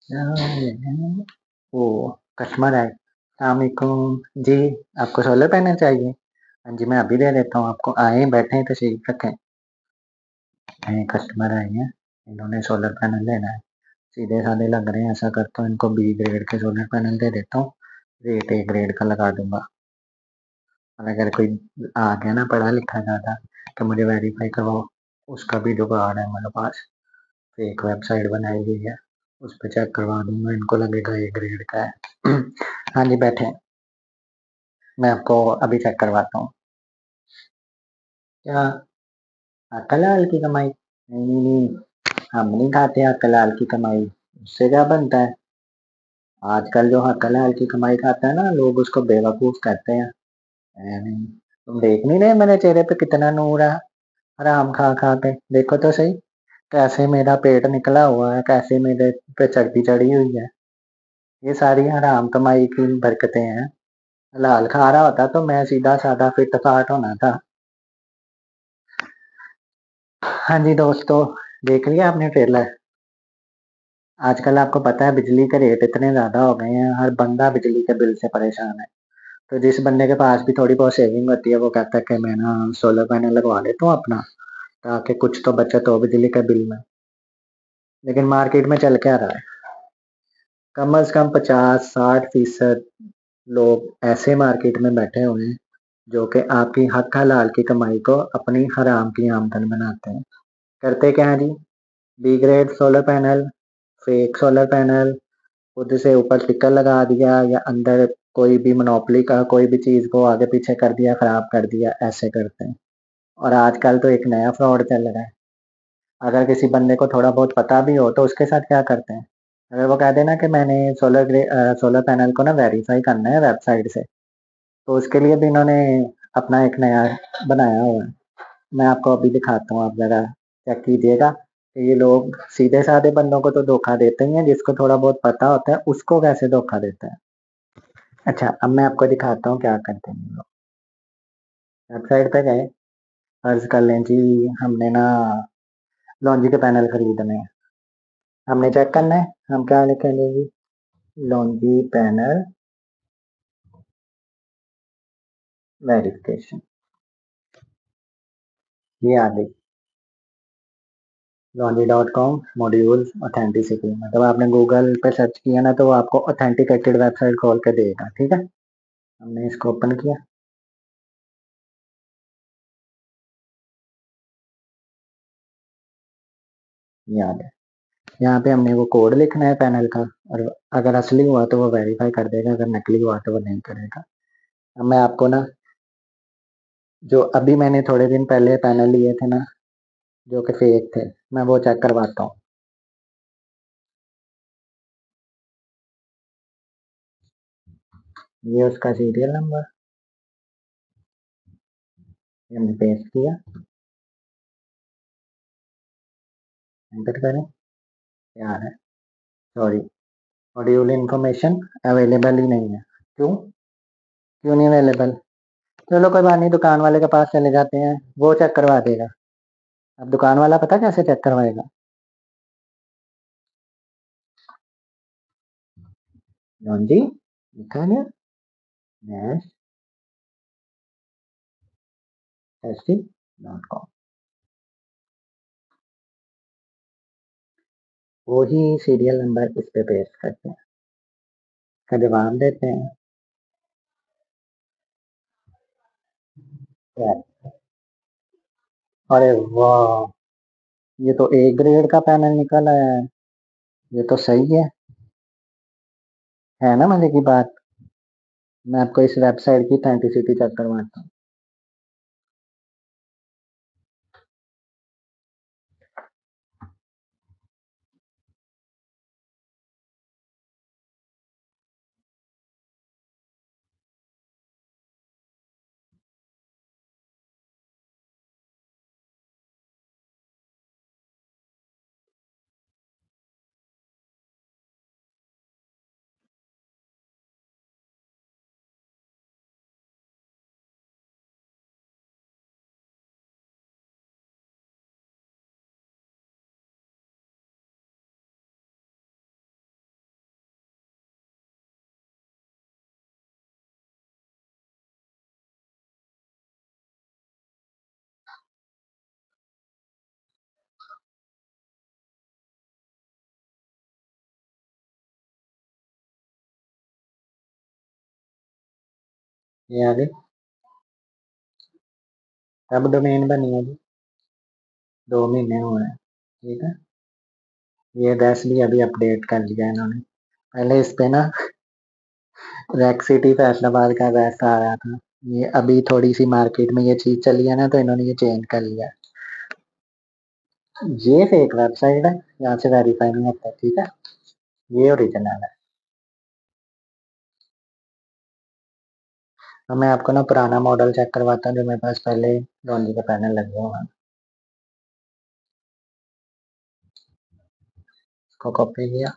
वो कस्टमर है। अस्सलामुअलैकुम जी, आपको सोलर पैनल चाहिए? हाँ जी, मैं अभी दे देता हूँ आपको। आए बैठे तशरीफ रखें। कस्टमर आए हैं, इन्होंने सोलर पैनल लेना है। सीधे साधे लग रहे हैं, ऐसा करता हूँ इनको बी ग्रेड के सोलर पैनल दे देता हूँ। रेट ए ग्रेड का लगा दूंगा। और अगर कोई आ गया ना पढ़ा लिखा ज़्यादा तो मुझे वेरीफाई करवाओ, उसका भी जुगाड़ है मेरे पास। फेक वेबसाइट बनाई हुई है, उस पर चेक करवा दूंगा, इनको लगेगा ए ग्रेड का है। हाँ जी बैठे, मैं आपको अभी चेक करवाता हूँ। क्या हक हलाल की कमाई? नहीं नहीं नहीं, हम नहीं खाते हक हलाल की कमाई। उससे क्या बनता है? आजकल जो हक हलाल की कमाई खाता है ना, लोग उसको बेवकूफ कहते हैं। नहीं, तुम देख नहीं रहे मेरे चेहरे पे कितना नूर है? हराम खा खा के देखो तो सही, कैसे मेरा पेट निकला हुआ है, कैसे मेरे पे चर्बी चढ़ी हुई है। ये सारी हराम कमाई की बरकतें हैं। हलाल खा रहा होता तो मैं सीधा साधा फिट फाट होना था। हाँ जी दोस्तों, देख लिया आपने ट्रेलर? आजकल आपको पता है बिजली के रेट इतने ज़्यादा हो गए हैं, हर बंदा बिजली के बिल से परेशान है। तो जिस बंदे के पास भी थोड़ी बहुत सेविंग होती है वो कहता है कि मैं ना सोलर पैनल लगवा लेता हूँ अपना, ताकि कुछ तो बचत हो बिजली के बिल में। लेकिन मार्केट में चल क्या रहा है? कम से कम 50-60% लोग ऐसे मार्केट में बैठे हुए हैं जो कि आपकी हक हलाल की कमाई को अपनी हराम की आमदन बनाते हैं। करते क्या है जी? B grade solar panel, fake solar panel, खुद से ऊपर स्टिकर लगा दिया या अंदर कोई भी मोनोपोली का कोई भी चीज़ को आगे पीछे कर दिया, खराब कर दिया, ऐसे करते हैं। और आजकल तो एक नया फ्रॉड चल रहा है। अगर किसी बंदे को थोड़ा बहुत पता भी हो तो उसके साथ क्या करते हैं? अगर वो कह देना कि मैंने सोलर पैनल को ना वेरीफाई करना है वेबसाइट से, तो उसके लिए भी इन्होंने अपना एक नया बनाया हुआ है। मैं आपको अभी दिखाता हूँ, आप ज़रा चेक कीजिएगा कि ये लोग सीधे साधे बंदों को तो धोखा देते ही हैं, जिसको थोड़ा बहुत पता होता है उसको कैसे धोखा देते हैं। अच्छा, अब मैं आपको दिखाता हूँ क्या करते हैं ये लोग। वेबसाइट पे गए, फर्ज कर लें जी हमने ना लॉन्जी के पैनल खरीदने हैं। हमने चेक करना है, हम क्या लिखेंगे जी? लॉन्जी पैनल वेरिफिकेशन, ये आ गई। लॉन्जी.com मॉड्यूल्स ऑथेंटिसिटी, मतलब आपने गूगल पे सर्च किया ना तो वो आपको ऑथेंटिकेटेड वेबसाइट खोल के देगा, ठीक है। हमने इसको ओपन किया, याद है। यहाँ पे हमने वो कोड लिखना है पैनल का, और अगर असली हुआ तो वो वेरीफाई कर देगा, अगर नकली हुआ तो वो नहीं करेगा। अब मैं आपको ना, जो अभी मैंने थोड़े दिन पहले पैनल लिए थे ना जो कि फेक थे, मैं वो चेक करवाता हूँ। ये उसका सीरियल नंबर, ये हमने पेस्ट किया, एंटर करें। यार है, सॉरी, मॉड्यूल इन्फॉर्मेशन अवेलेबल ही नहीं है। क्यों? क्यों नहीं अवेलेबल? चलो कोई बात नहीं, दुकान वाले के पास चले जाते हैं, वो चेक करवा देगा। अब दुकान वाला पता कैसे चेक करवाएगा? लॉन्जी लिखा है ना, टेस्टिंग.com, वही सीरियल नंबर इस पे पेस्ट करते हैं, का जवाब देते हैं। यार, अरे वाह, ये तो ए ग्रेड का पैनल निकल आया है। ये तो सही है ना मजे की बात। मैं आपको इस वेबसाइट की ऑथेंटिसिटी चेक करवाता हूँ। ये आगे कब डोमेन बनी है जी? 2 महीने हुए हैं। ठीक है, ये एड्रेस भी अभी अपडेट कर लिया इन्होंने। पहले इस पे ना रैक सिटी फैसलाबाद का एड्रेस आ रहा था, ये अभी थोड़ी सी मार्केट में ये चीज चली है ना, तो इन्होंने ये चेंज कर लिया। ये फेक वेबसाइट है, यहाँ से वेरीफाई नहीं होता। ठीक है, ये ओरिजिनल है। तो मैं आपको ना पुराना मॉडल चेक करवाता हूँ जो मेरे पास पहले लॉन्जी के पैनल लगे हुए हैं। इसको कॉपी किया,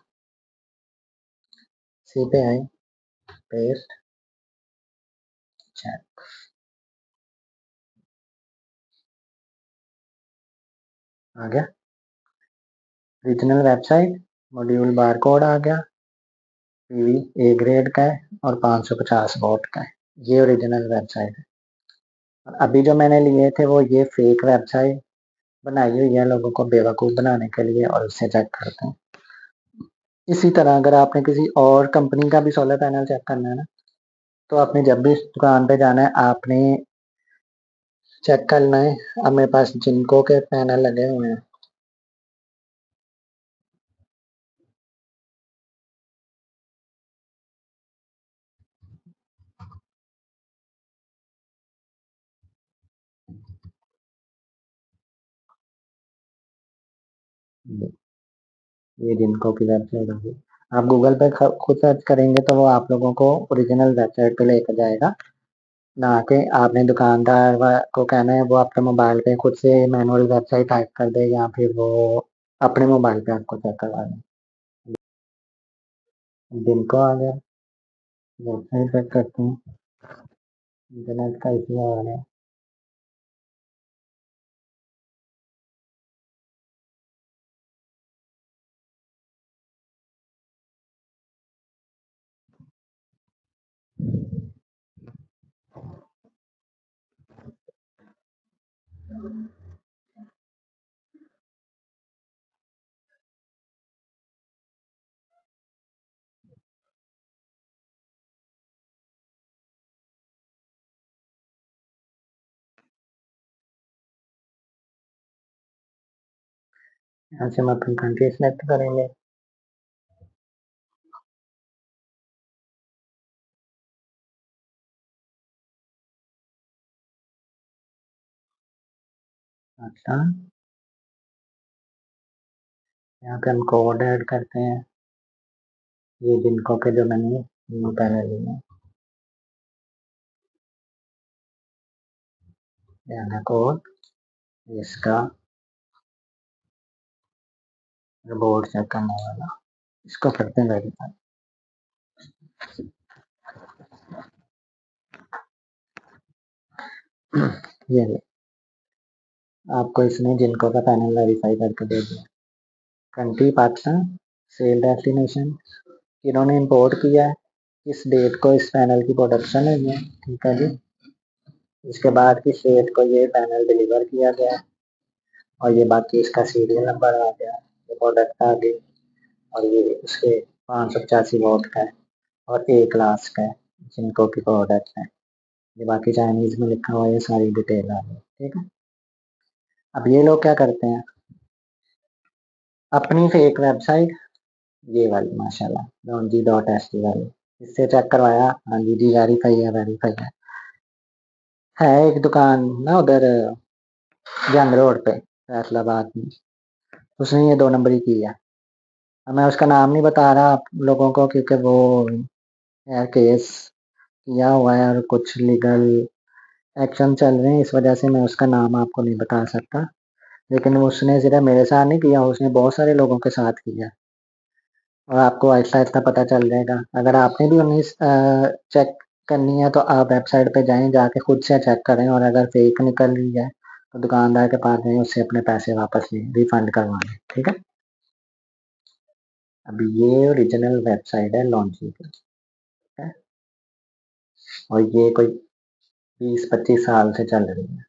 सी पे आई, पेस्ट, चेक। आ गया original website, module bar code आ गया, पीवी ए ग्रेड का है और 550 वॉट का है। ये ओरिजिनल वेबसाइट है। और अभी जो मैंने लिए थे वो ये फेक वेबसाइट बनाई हुई है लोगों को बेवकूफ़ बनाने के लिए, और उससे चेक करते हैं। इसी तरह अगर आपने किसी और कंपनी का भी सोलर पैनल चेक करना है ना, तो आपने जब भी इस दुकान पे जाना है आपने चेक करना है। अब मेरे पास जिनको के पैनल लगे हुए हैं, ये जिनको की वेबसाइट होगी। आप गूगल पे खुद सर्च करेंगे तो वो आप लोगों को ओरिजिनल वेबसाइट पे लेकर जाएगा, ना कि आपने दुकानदार को कहना है वो आपके मोबाइल पे खुद से मैनुअल वेबसाइट टाइप कर दे, या फिर वो अपने मोबाइल पे आपको चेक करवा दें। जिनको आ गया, वेबसाइट चेक करते हैं। इंटरनेट का इशू आ रहा है। यहाँ से हम अपनी कंट्री सेलेक्ट करेंगे। अच्छा, यहाँ पे हम कोड ऐड करते हैं। ये जिनको के जो मैंने पहले लिए हैं, यहाँ कोड, इसका बोर्ड चेक करने वाला, इसको करते हैं वेरीफाई। ये ले, आपको इसने जिनको का पैनल वेरीफाई करके दे दिया। कंट्री पाकिस्तान, सेल डेस्टिनेशन, इन्होंने इंपोर्ट किया है, इस डेट को इस पैनल की प्रोडक्शन हुई है। ठीक है जी, इसके बाद की डेट को ये पैनल डिलीवर किया गया है, और ये बाकी इसका सीरियल नंबर आ गया, ये प्रोडक्ट आ गई, और ये उसके 585 वोट का है और ए क्लास का है, जिनको की प्रोडक्ट है। ये बाकी चाइनीज में लिखा हुआ है, ये सारी डिटेल आ गई। ठीक है, अब ये लोग क्या करते हैं, अपनी फेक वेबसाइट, ये वाली माशाल्लाह लॉन्जी डॉट एस टी वाली, इससे चेक करवाया। हाँ जी जी, वेरीफाई है, वेरीफाई है एक दुकान ना उधर जंग रोड पे फैसलाबाद में, उसने ये 2 नंबरी की है। अब मैं उसका नाम नहीं बता रहा आप लोगों को, क्योंकि वो यार केस किया हुआ है और कुछ लीगल एक्शन चल रहे हैं, इस वजह से मैं उसका नाम आपको नहीं बता सकता। लेकिन उसने सिर्फ मेरे साथ नहीं किया, उसने बहुत सारे लोगों के साथ किया, और आपको आहिस्ता आहिस्ता पता चल जाएगा। अगर आपने भी 19 चेक करनी है तो आप वेबसाइट पे जाएं, जाके खुद से चेक करें, और अगर फेक निकल रही है तो दुकानदार के पास जाएं, उससे अपने पैसे वापस लें, रिफंड करवा लें। ठीक है, अभी ये ओरिजिनल वेबसाइट है लॉन्ची की। ठीक है, और ये कोई 20-25 साल से चल रही है,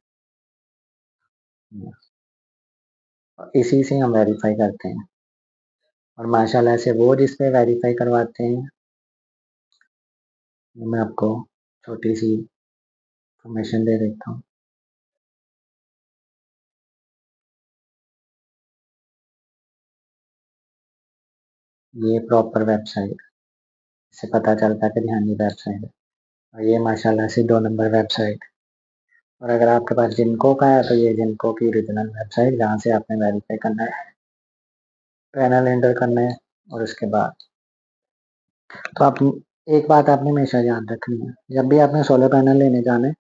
और इसी से हम वेरीफाई करते हैं। और माशाल्लाह से वो जिस पे वेरीफाई करवाते हैं, मैं आपको छोटी सी इन्फॉर्मेशन दे देता हूँ। ये प्रॉपर वेबसाइट से पता चलता है कि हाँ ये वेबसाइट है, और ये माशाल्लाह से 2 नंबर वेबसाइट। और अगर आपके पास जिनको का है तो ये जिनको की ओरिजिनल वेबसाइट, जहाँ से आपने वेरीफाई करना है, पैनल एंटर करना है। और उसके बाद तो आप एक बात आपने हमेशा याद रखनी है, जब भी आपने सोलर पैनल लेने जाना है,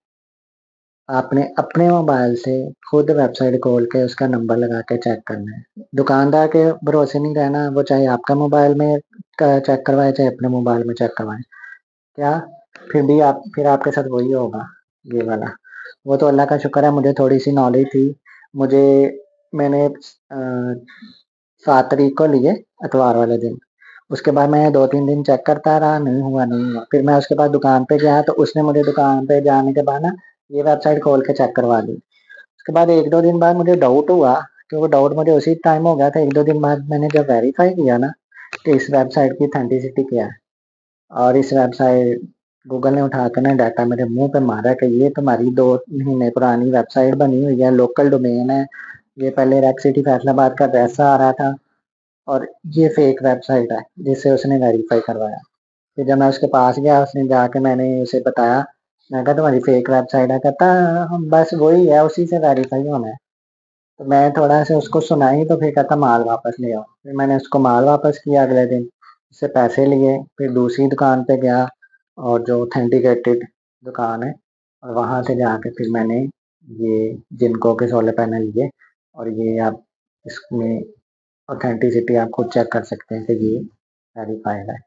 आपने अपने मोबाइल से खुद वेबसाइट खोल के उसका नंबर लगा के चेक करना है। दुकानदार के भरोसे नहीं रहना, वो चाहे आपका मोबाइल में चेक करवाए चाहे अपने मोबाइल में चेक करवाए, क्या फिर भी फिर आपके साथ वही होगा ये वाला। वो तो अल्लाह का शुक्र है, मुझे थोड़ी सी नॉलेज थी। मुझे मैंने 7 तारीख को लिए, इतवार वाले दिन। उसके बाद मैं 2-3 दिन चेक करता रहा, नहीं हुआ नहीं हुआ। फिर मैं उसके बाद दुकान पे गया तो उसने मुझे दुकान पे जाने के बाद ना ये वेबसाइट खोल के चेक करवा दी। उसके बाद 1-2 दिन बाद मुझे डाउट हुआ, कि वो डाउट मुझे उसी टाइम हो गया था। 1-2 दिन बाद मैंने जब वेरीफाई किया ना कि इस वेबसाइट की ऑथेंटिसिटी क्या है, और इस वेबसाइट गूगल ने उठा के ना डाटा मेरे मुंह पे मारा कि ये तुम्हारी 2 महीने पुरानी वेबसाइट बनी हुई है, लोकल डोमेन है, ये पहले रेक सिटी फैसलाबाद का पैसा आ रहा था, और ये फेक वेबसाइट है, जिससे उसने वेरीफाई करवाया। फिर जब मैं उसके पास गया, उसने जाके मैंने उसे बताया, मैं कहा तुम्हारी फेक वेबसाइट है, कहता हम बस वही है, उसी से वेरीफाई होना है। तो मैं थोड़ा सा उसको सुनाई, तो फिर कहता माल वापस ले आओ। फिर मैंने उसको माल वापस किया अगले दिन, उससे पैसे लिए। फिर दूसरी दुकान पे गया, और जो ऑथेंटिकेटेड दुकान है, और वहां से जाके फिर मैंने ये जिनको के सोलर पैनल लिए। और ये आप इसमें ऑथेंटिसिटी आप खुद चेक कर सकते हैं कि ये वेरीफाइड है।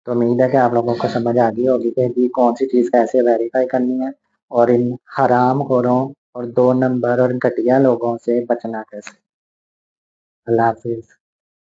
तो उम्मीद है कि आप लोगों को समझ आ गई होगी कि जी कौन सी चीज़ कैसे वेरीफाई करनी है, और इन हराम खोरों और 2 नंबर और घटिया लोगों से बचना कैसे। अल्लाह हाफिज।